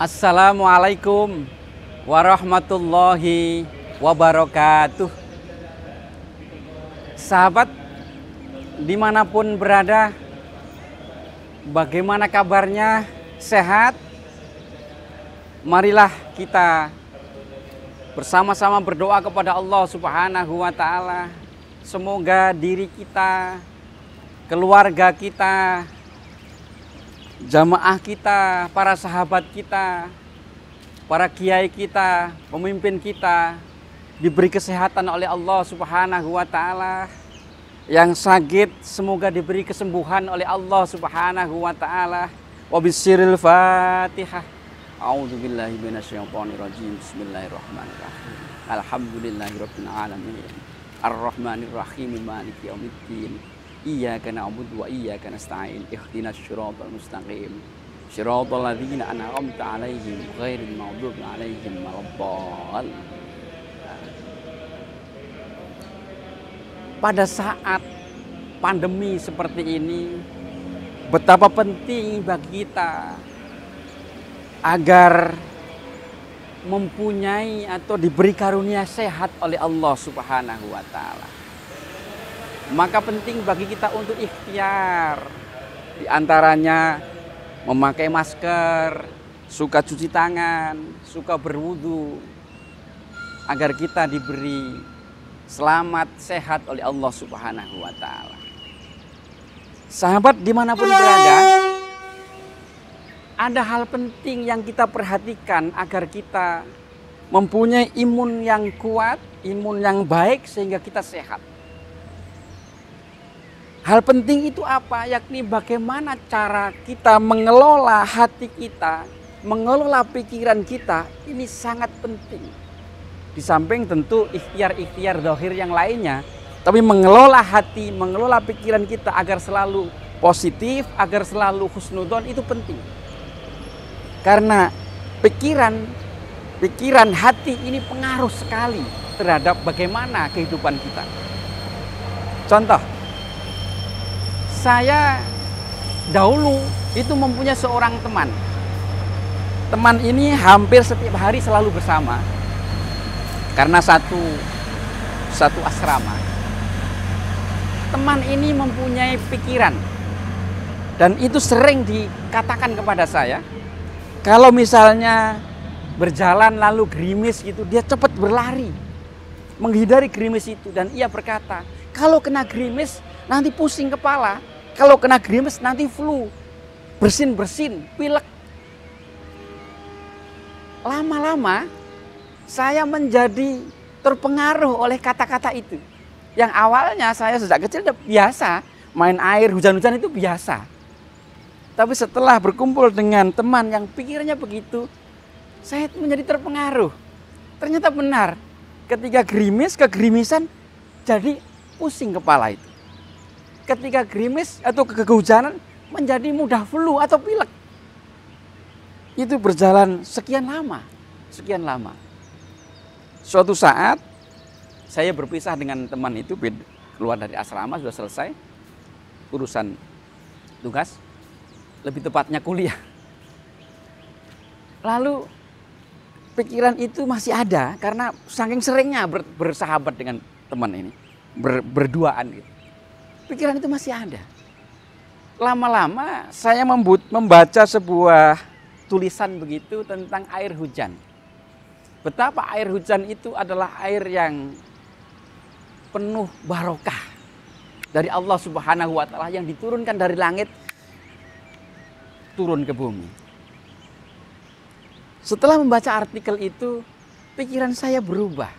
Assalamualaikum warahmatullahi wabarakatuh. Sahabat dimanapun berada, bagaimana kabarnya? Sehat? Marilah kita bersama-sama berdoa kepada Allah Subhanahu wa Ta'ala. Semoga diri kita, keluarga kita, jamaah kita, para sahabat kita, para kiai kita, pemimpin kita diberi kesehatan oleh Allah Subhanahu wa Ta'ala. Yang sakit semoga diberi kesembuhan oleh Allah Subhanahu wa Ta'ala. Wabisyiril Fatihah. A'udzubillahi minasyaitonirrajim. Bismillahirrahmanirrahim. Alhamdulillahirabbil alamin. Arrahmanirrahim. Maliki yaumiddin. Iyyaka na'budu wa iyyaka nasta'in. Ihdinas siratal mustaqim. Shiratal ladzina an'amta 'alaihim ghairil maghdubi 'alaihim waladdallin. Pada saat pandemi seperti ini, betapa penting bagi kita agar mempunyai atau diberi karunia sehat oleh Allah Subhanahu wa Ta'ala. Maka penting bagi kita untuk ikhtiar, di antaranya memakai masker, suka cuci tangan, suka berwudu, agar kita diberi selamat sehat oleh Allah Subhanahu wa Ta'ala. Sahabat dimanapun berada, ada hal penting yang kita perhatikan agar kita mempunyai imun yang kuat, imun yang baik sehingga kita sehat. Hal penting itu apa? Yakni bagaimana cara kita mengelola hati kita, mengelola pikiran kita, ini sangat penting. Di samping tentu ikhtiar-ikhtiar zahir yang lainnya, tapi mengelola hati, mengelola pikiran kita agar selalu positif, agar selalu husnudzon, itu penting. Karena pikiran hati ini pengaruh sekali terhadap bagaimana kehidupan kita. Contoh, saya dahulu itu mempunyai seorang teman. Teman ini hampir setiap hari selalu bersama. Karena satu asrama. Teman ini mempunyai pikiran. Dan itu sering dikatakan kepada saya. Kalau misalnya berjalan lalu gerimis gitu, dia cepat berlari. Menghindari gerimis itu. Dan ia berkata, kalau kena gerimis nanti pusing kepala. Kalau kena gerimis nanti flu. Bersin-bersin, pilek. Lama-lama saya menjadi terpengaruh oleh kata-kata itu. Yang awalnya saya sejak kecil udah biasa, main air, hujan-hujan itu biasa. Tapi setelah berkumpul dengan teman yang pikirannya begitu, saya menjadi terpengaruh. Ternyata benar, ketika gerimis, kegerimisan, jadi pusing kepala itu. Ketika gerimis atau kehujanan, menjadi mudah flu atau pilek. Itu berjalan sekian lama. Suatu saat saya berpisah dengan teman itu, keluar dari asrama, sudah selesai urusan tugas, lebih tepatnya kuliah. Lalu pikiran itu masih ada karena saking seringnya bersahabat dengan teman ini, berduaan gitu. Pikiran itu masih ada. Lama-lama saya membaca sebuah tulisan begitu tentang air hujan. Betapa air hujan itu adalah air yang penuh barokah dari Allah Subhanahu wa Ta'ala yang diturunkan dari langit turun ke bumi. Setelah membaca artikel itu, pikiran saya berubah.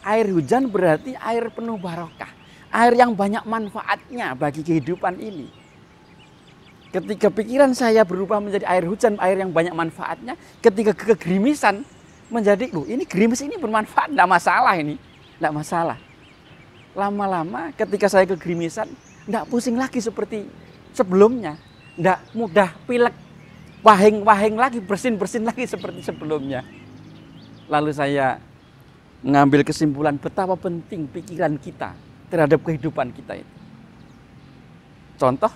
Air hujan berarti air penuh barokah, air yang banyak manfaatnya bagi kehidupan ini. Ketika pikiran saya berubah menjadi air hujan, air yang banyak manfaatnya, ketika kegerimisan menjadi, ini gerimis ini bermanfaat, tidak masalah ini, tidak masalah. Lama-lama ketika saya kegerimisan, tidak pusing lagi seperti sebelumnya, tidak mudah pilek, wahing-wahing lagi, bersin-bersin lagi seperti sebelumnya. Lalu saya mengambil kesimpulan betapa penting pikiran kita terhadap kehidupan kita itu. Contoh,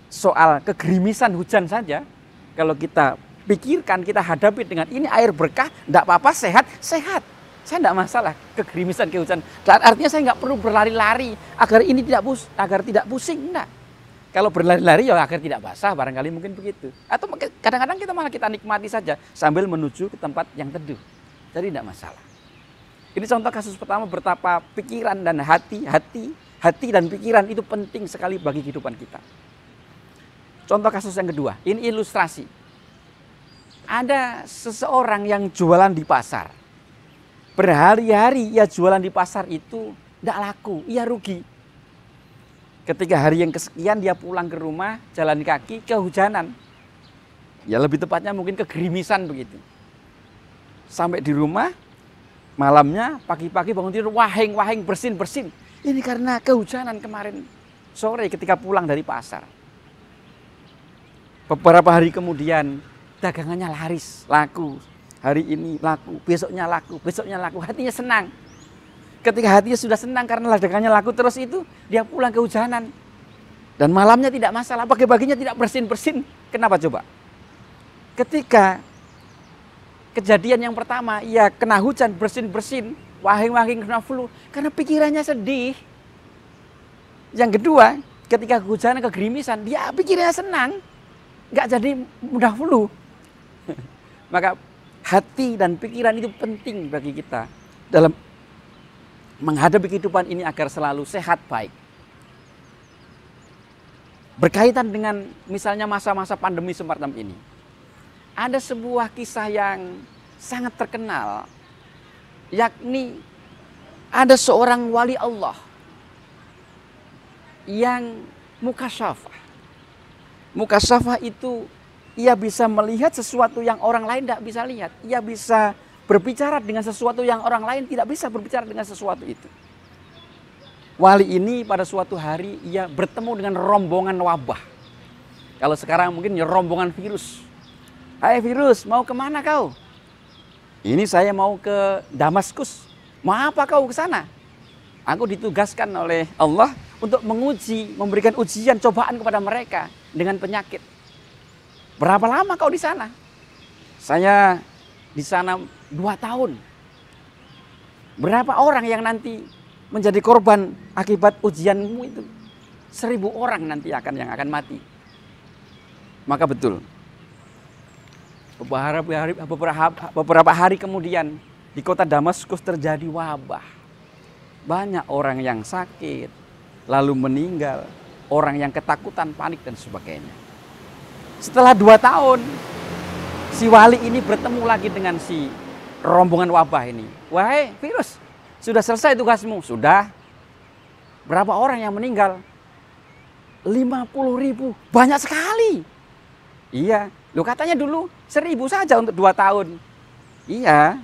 soal kegerimisan hujan saja, kalau kita pikirkan, kita hadapi dengan ini air berkah, tidak apa-apa, sehat, sehat. Saya tidak masalah kegerimisan, kehujanan. Artinya saya nggak perlu berlari-lari agar ini agar tidak pusing, enggak. Kalau berlari-lari ya agar tidak basah, barangkali mungkin begitu. Atau kadang-kadang kita nikmati saja sambil menuju ke tempat yang teduh. Jadi tidak masalah. Ini contoh kasus pertama betapa pikiran dan hati dan pikiran itu penting sekali bagi kehidupan kita. Contoh kasus yang kedua, ini ilustrasi. Ada seseorang yang jualan di pasar. Berhari-hari ia jualan di pasar itu tidak laku, ia rugi. Ketika hari yang kesekian dia pulang ke rumah, jalan kaki, kehujanan. Ya lebih tepatnya mungkin kegerimisan begitu. Sampai di rumah, malamnya, pagi-pagi bangun tidur, wahing, bersin. Ini karena kehujanan kemarin sore ketika pulang dari pasar. Beberapa hari kemudian, dagangannya laku. Hari ini laku, besoknya laku, hatinya senang. Ketika hatinya sudah senang karena dagangannya laku terus itu, dia pulang kehujanan. Dan malamnya tidak masalah, pagi-paginya tidak bersin. Kenapa coba? Ketika kejadian yang pertama, ia kena hujan, bersin, wahing kena flu, karena pikirannya sedih. Yang kedua, ketika kehujanan, kegerimisan, dia pikirannya senang, nggak jadi mudah flu. Maka hati dan pikiran itu penting bagi kita dalam menghadapi kehidupan ini agar selalu sehat baik. Berkaitan dengan misalnya masa-masa pandemi semacam ini. Ada sebuah kisah yang sangat terkenal, yakni ada seorang wali Allah yang mukasyafah. Mukasyafah itu ia bisa melihat sesuatu yang orang lain tidak bisa lihat. Ia bisa berbicara dengan sesuatu yang orang lain tidak bisa berbicara dengan sesuatu itu. Wali ini pada suatu hari ia bertemu dengan rombongan wabah. Kalau sekarang mungkin ya rombongan virus. Hai virus, mau kemana kau? Ini saya mau ke Damaskus. Mau apa kau ke sana? Aku ditugaskan oleh Allah untuk menguji, memberikan ujian, cobaan kepada mereka dengan penyakit. Berapa lama kau di sana? Saya di sana 2 tahun. Berapa orang yang nanti menjadi korban akibat ujianmu itu? 1000 orang nanti yang akan mati. Maka betul. Beberapa hari kemudian di kota Damaskus terjadi wabah. Banyak orang yang sakit, lalu meninggal, orang yang ketakutan, panik dan sebagainya. Setelah 2 tahun, si wali ini bertemu lagi dengan si rombongan wabah ini. Wahai virus, sudah selesai tugasmu? Sudah. Berapa orang yang meninggal? 50.000, banyak sekali. Iya, lo katanya dulu 1000 saja untuk 2 tahun. Iya,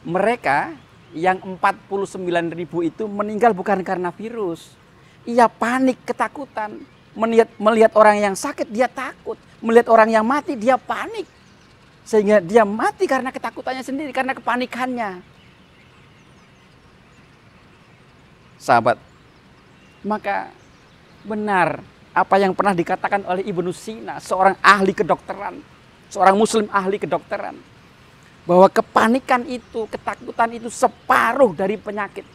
mereka yang 49.000 itu meninggal bukan karena virus. Ia panik, ketakutan. Melihat orang yang sakit, dia takut. Melihat orang yang mati, dia panik. Sehingga dia mati karena ketakutannya sendiri, karena kepanikannya. Sahabat, maka benar apa yang pernah dikatakan oleh Ibnu Sina, seorang ahli kedokteran, seorang muslim ahli kedokteran, bahwa kepanikan itu, ketakutan itu separuh dari penyakit.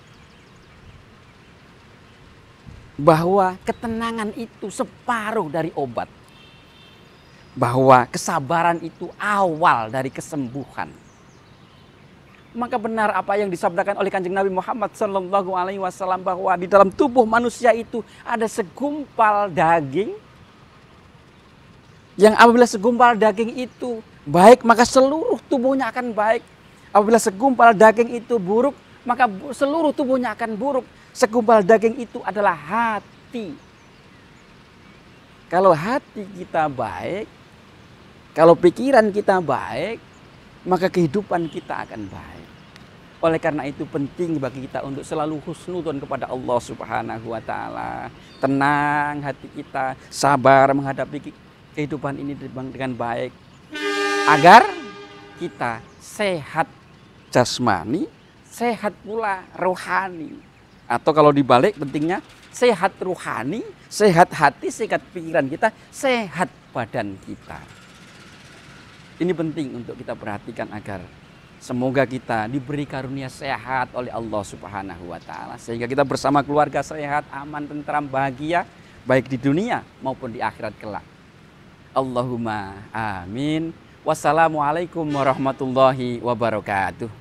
Bahwa ketenangan itu separuh dari obat. Bahwa kesabaran itu awal dari kesembuhan. Maka benar apa yang disabdakan oleh Kanjeng Nabi Muhammad SAW bahwa di dalam tubuh manusia itu ada segumpal daging. Yang apabila segumpal daging itu baik, maka seluruh tubuhnya akan baik. Apabila segumpal daging itu buruk, maka seluruh tubuhnya akan buruk. Segumpal daging itu adalah hati. Kalau hati kita baik, kalau pikiran kita baik, maka kehidupan kita akan baik. Oleh karena itu penting bagi kita untuk selalu husnudzon kepada Allah Subhanahu wa taala. Tenang hati kita, sabar menghadapi kehidupan ini dengan baik. Agar kita sehat jasmani, sehat pula rohani. Atau kalau dibalik pentingnya sehat rohani, sehat hati, sehat pikiran kita, sehat badan kita. Ini penting untuk kita perhatikan agar semoga kita diberi karunia sehat oleh Allah Subhanahu wa taala sehingga kita bersama keluarga sehat, aman, tentram, bahagia baik di dunia maupun di akhirat kelak. Allahumma amin. Wassalamualaikum warahmatullahi wabarakatuh.